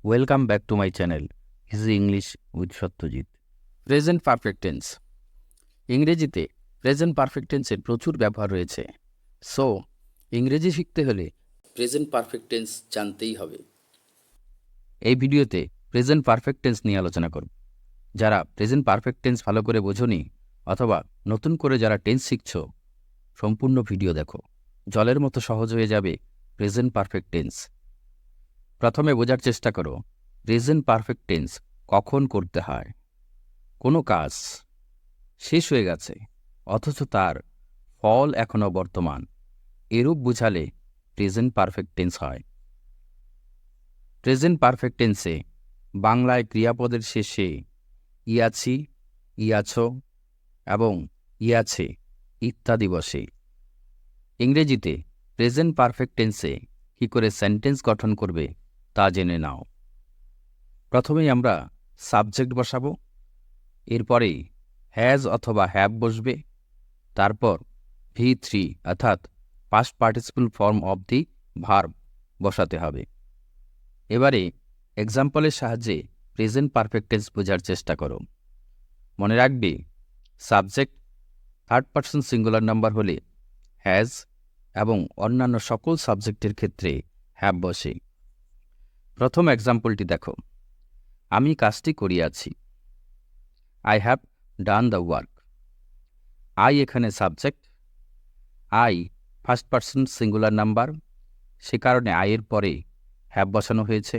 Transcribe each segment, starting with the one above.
Welcome back to my channel easy English with Satyajit. Present perfect tense. ইংরেজিতে present perfect টেন্সের প্রচুর ব্যবহার রয়েছে। সো ইংরেজি শিখতে হলে প্রেজেন্ট পারফেক্ট টেন্স জানতেই হবে। এই ভিডিওতে প্রেজেন্ট পারফেক্ট টেন্স নিয়ে আলোচনা করব। যারা প্রেজেন্ট পারফেক্ট টেন্স ভালো করে বোঝোনি অথবা নতুন করে যারা টেন্স শিখছ, সম্পূর্ণ ভিডিও দেখো। জলের মতো সহজ হয়ে যাবে প্রেজেন্ট পারফেক্ট টেন্স। প্রথমে বোঝার চেষ্টা করো প্রেজেন্ট পারফেক্ট টেন্স কখন করতে হয়। কোনো কাজ শেষ হয়ে গেছে অথচ তার ফল এখনও বর্তমান, এরূপ বুঝালে প্রেজেন্ট পারফেক্ট টেন্স হয়। প্রেজেন্ট পারফেক্ট টেন্সে বাংলায় ক্রিয়াপদের শেষে ইয়াছি, ইয়াছ এবং ইয়াছে ইত্যাদি বসে। ইংরেজিতে প্রেজেন্ট পারফেক্ট টেন্সে কী করে সেন্টেন্স গঠন করবে তা জেনে নাও। প্রথমেই আমরা সাবজেক্ট বসাবো, এরপরে হ্যাজ অথবা হ্যাভ বসবে, তারপর V3 অর্থাৎ past participle form of the verb বসাতে হবে। এবারে এক্সাম্পলের সাহায্যে প্রেজেন্ট পারফেক্ট টেন্স বোঝার চেষ্টা করো। মনে রাখবে subject third person singular number হলে হ্যাজ এবং অন্যান্য সকল সাবজেক্টের ক্ষেত্রে হ্যাভ বসে। প্রথম এক্সাম্পলটি দেখো, আমি কাজটি করিয়াছি। I have done the work. I এখানে subject, I first person singular number, সে কারণে আইয়ের পরে হ্যাভ বসানো হয়েছে।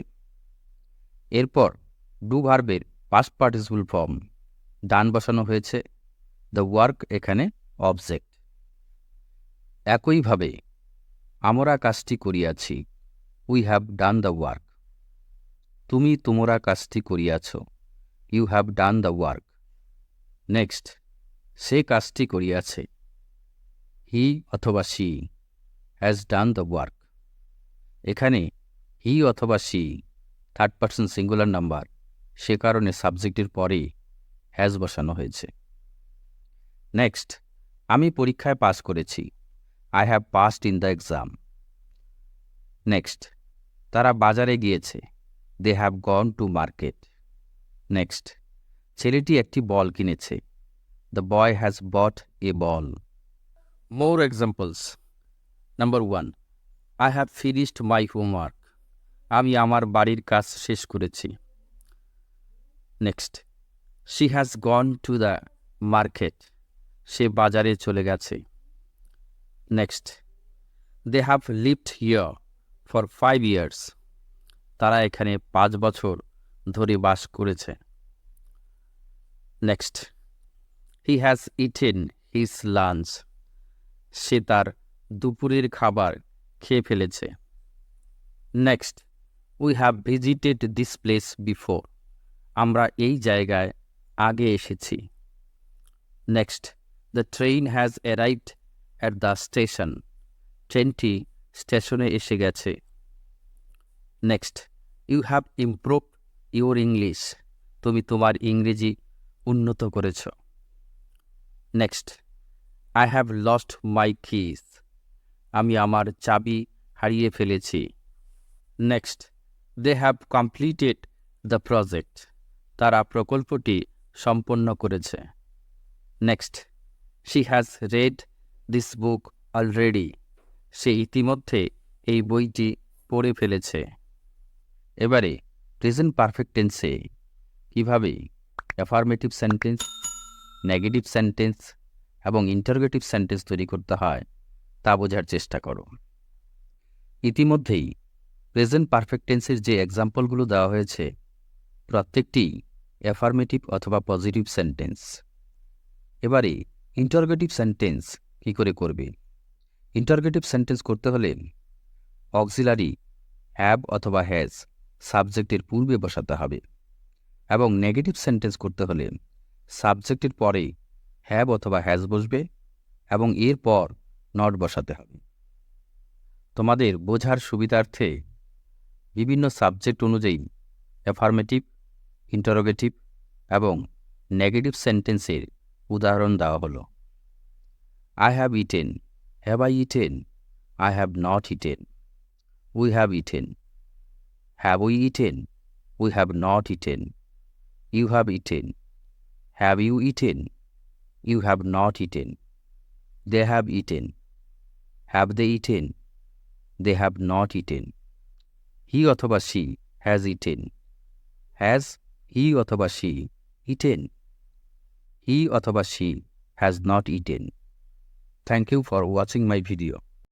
এরপর ডু ভার্বের পাস্ট পার্টিসিপল ফর্ম ডান বসানো হয়েছে, দ্য ওয়ার্ক এখানে অবজেক্ট। একইভাবে আমরা কাজটি করিয়াছি, we have done the work. তুমি তোমরা কাজটি করিয়াছ, you have done the work. Next, সে কাজটি করিয়াছে, হি অথবা she has done the work. এখানে হি অথবা she third person singular number, সে কারণে সাবজেক্টের পরে হ্যাজ বসানো হয়েছে। নেক্সট, আমি পরীক্ষায় পাস করেছি, I have passed in the exam. Next, তারা বাজারে গিয়েছে, they have gone to market. Next, ছেলেটি একটি বল কিনেছে, the boy has bought a ball. More examples. Number 1, I have finished my homework. আমি আমার বাড়ির কাজ শেষ করেছি। Next, she has gone to the market. সে বাজারে চলে গেছে। Next, they have lived here for 5 years। তারা এখানে 5 বছর ধরে বাস করেছে। Next, he has eaten his lunch. সে তার দুপুরের খাবার খেয়ে ফেলেছে। Next, we have visited this place before. আমরা এই জায়গায় আগে এসেছি। Next, the train has arrived at the station. ট্রেনটি স্টেশনে এসে গেছে। Next, you have improved your English. তুমি তোমার ইংরেজি উন্নত করেছ। Next, I have lost my keys. আমি আমার চাবি হারিয়ে ফেলেছি। Next, they have completed the project. তারা প্রকল্পটি সম্পন্ন করেছে। Next, she has read this book already. সে ইতিমধ্যে এই বইটি পড়ে ফেলেছে। এবারে প্রেজেন্ট পারফেক্ট টেন্সে কীভাবে অ্যাফার্মেটিভ সেন্টেন্স, নেগেটিভ সেন্টেন্স এবং ইন্টারোগেটিভ সেন্টেন্স তৈরি করতে হয় তা বোঝার চেষ্টা করো। ইতিমধ্যেই প্রেজেন্ট পারফেক্ট টেন্সের যে এক্সাম্পলগুলো দেওয়া হয়েছে প্রত্যেকটি অ্যাফার্মেটিভ অথবা পজিটিভ সেন্টেন্স। এবারে ইন্টারোগেটিভ সেন্টেন্স কী করে করবে? ইন্টারোগেটিভ সেন্টেন্স করতে হলে অক্সিলারি হ্যাভ অথবা হ্যাজ সাবজেক্টের পূর্বে বসাতে হবে, এবং নেগেটিভ সেন্টেন্স করতে হলে সাবজেক্টের পরে হ্যাভ অথবা হ্যাজ বসবে এবং এরপর নট বসাতে হবে। তোমাদের বোঝার সুবিধার্থে বিভিন্ন সাবজেক্ট অনুযায়ী অ্যাফার্মেটিভ, ইন্টারোগেটিভ এবং নেগেটিভ সেন্টেন্সের উদাহরণ দেওয়া হলো। I have eaten, have I eaten, I have not eaten, we have eaten, have we eaten, We have not eaten. You have eaten. Have you eaten? You have not eaten. They have eaten. Have they eaten? They have not eaten. He অথবা she has eaten. Has he অথবা she eaten? He অথবা she has not eaten. Thank you for watching my video.